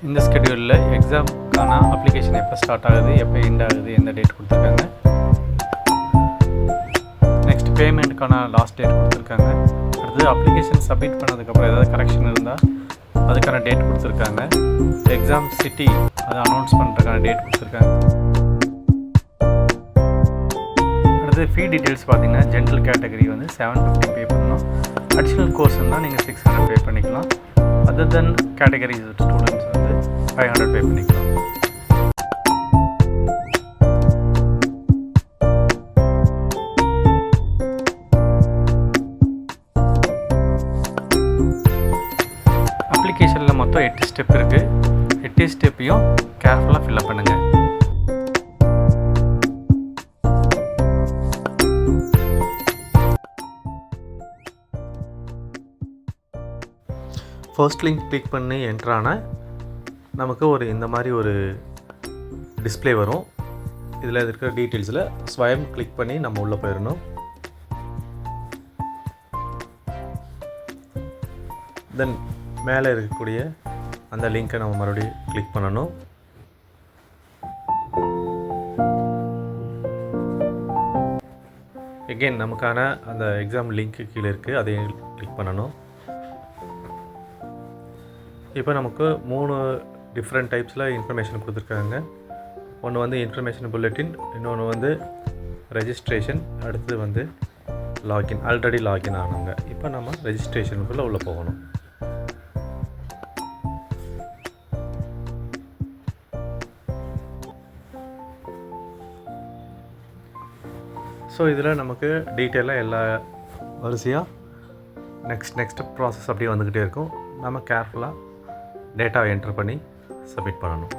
இந்த ஸ்கெடியூலில் எக்ஸாமுக்கான அப்ளிகேஷன் எப்போ ஸ்டார்ட் ஆகுது, எப்போ எண்ட் ஆகுது, எந்த டேட் கொடுத்துருக்காங்க. நெக்ஸ்ட் பேமெண்ட்டுக்கான லாஸ்ட் டேட் கொடுத்துருக்காங்க. அடுத்து அப்ளிகேஷன் சப்மிட் பண்ணதுக்கப்புறம் ஏதாவது கரெக்ஷன் இருந்தால் அதுக்கான டேட் கொடுத்துருக்காங்க. எக்ஸாம் சிட்டி அதை அனௌன்ஸ் பண்ணுறதுக்கான டேட் கொடுத்துருக்காங்க. அடுத்து ஃபீ டீட்டெயில்ஸ் பார்த்தீங்கன்னா ஜென்ரல் கேட்டகரி வந்து 750 பே பண்ணணும். அடிஷ்னல் கோர்ஸ் இருந்தால் நீங்கள் 600 பே பண்ணிக்கலாம். அதர் தென் கேட்டகரிஸ் ஸ்டூடெண்ட்ஸ் வந்து 500 பே பண்ணிக்கலாம். அப்ளிகேஷனில் மொத்தம் 8 ஸ்டெப் இருக்குது. 8 ஸ்டெப்பையும் கேர்ஃபுல்லாக ஃபில்அப் பண்ணுங்கள். ஃபர்ஸ்ட் லிங்க் கிளிக் பண்ணி என்ட்ரான நமக்கு இந்த மாதிரி ஒரு டிஸ்பிளே வரும். இதில் இருக்கிற டீட்டெயில்ஸில் ஸ்வயம் கிளிக் பண்ணி நம்ம உள்ளே போயிடணும். தென் மேலே இருக்கக்கூடிய அந்த லிங்க்கை நம்ம மறுபடியும் கிளிக் பண்ணணும். எகெயின் நமக்கான அந்த எக்ஸாம் லிங்க்கு கீழே இருக்குது, அதையும் கிளிக் பண்ணணும். இப்போ நமக்கு 3 டிஃப்ரெண்ட் டைப்ஸில் இன்ஃபர்மேஷன் கொடுத்துருக்காங்க. ஒன்று வந்து இன்ஃபர்மேஷன் புல்லட்டின், இன்னொன்று வந்து ரெஜிஸ்ட்ரேஷன், அடுத்தது வந்து லாகின். ஆல்ரெடி லாகின் ஆனாங்க. இப்போ நம்ம ரெஜிஸ்ட்ரேஷனுக்குள்ளே உள்ளே போகணும். ஸோ இதில் நமக்கு டீட்டெயிலாக எல்லா வரிசையாக நெக்ஸ்ட் ப்ராசஸ் அப்படியே வந்துக்கிட்டே இருக்கும். நம்ம கேர்ஃபுல்லாக டேட்டாவை என்ட்ரு பண்ணி சப்மிட் பண்ணணும்.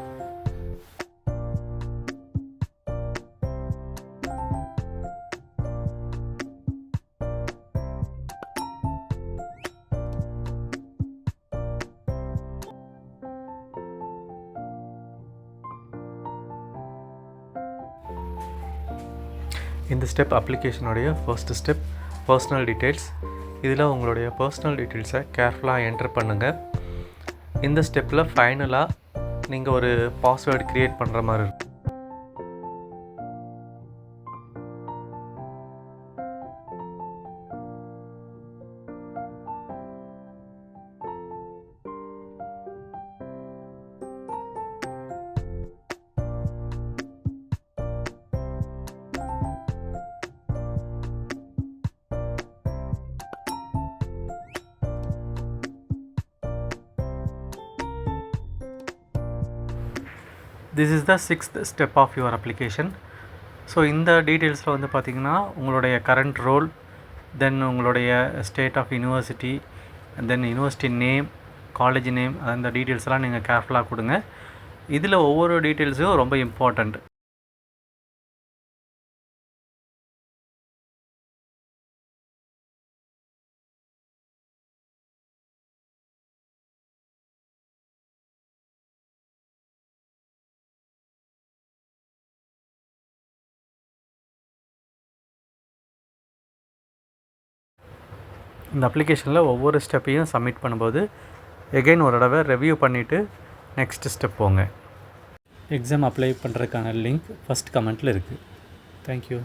இந்த ஸ்டெப் அப்ளிகேஷனுடைய ஃபர்ஸ்ட் ஸ்டெப் பர்சனல் டீட்டெயில்ஸ். இதில் உங்களுடைய பர்சனல் டீட்டெயில்ஸை கேர்ஃபுல்லாக என்ட்ரு பண்ணுங்கள். இந்த ஸ்டெப்பில் ஃபைனலாக நீங்கள் ஒரு பாஸ்வேர்டு க்ரியேட் பண்ணுற மாதிரி இருக்கும். This is the 6th step of your application. So இந்த டீட்டெயில்ஸில் வந்து பார்த்திங்கன்னா உங்களுடைய கரண்ட் ரோல், தென் உங்களுடைய state of university, then university name, college name, அந்த டீட்டெயில்ஸ்லாம் நீங்கள் கேர்ஃபுல்லாக கொடுங்க. இதில் ஒவ்வொரு டீட்டெயில்ஸும் ரொம்ப இம்பார்ட்டண்ட். இந்த அப்ளிகேஷனில் ஒவ்வொரு ஸ்டெப்பையும் சப்மிட் பண்ணும்போது எகெயின் ஒரு தடவை ரிவ்யூ பண்ணிவிட்டு நெக்ஸ்ட் ஸ்டெப் போங்க. எக்ஸாம் அப்ளை பண்ணுறதுக்கான லிங்க் ஃபஸ்ட் கமெண்ட்டில் இருக்குது. தேங்க்யூ.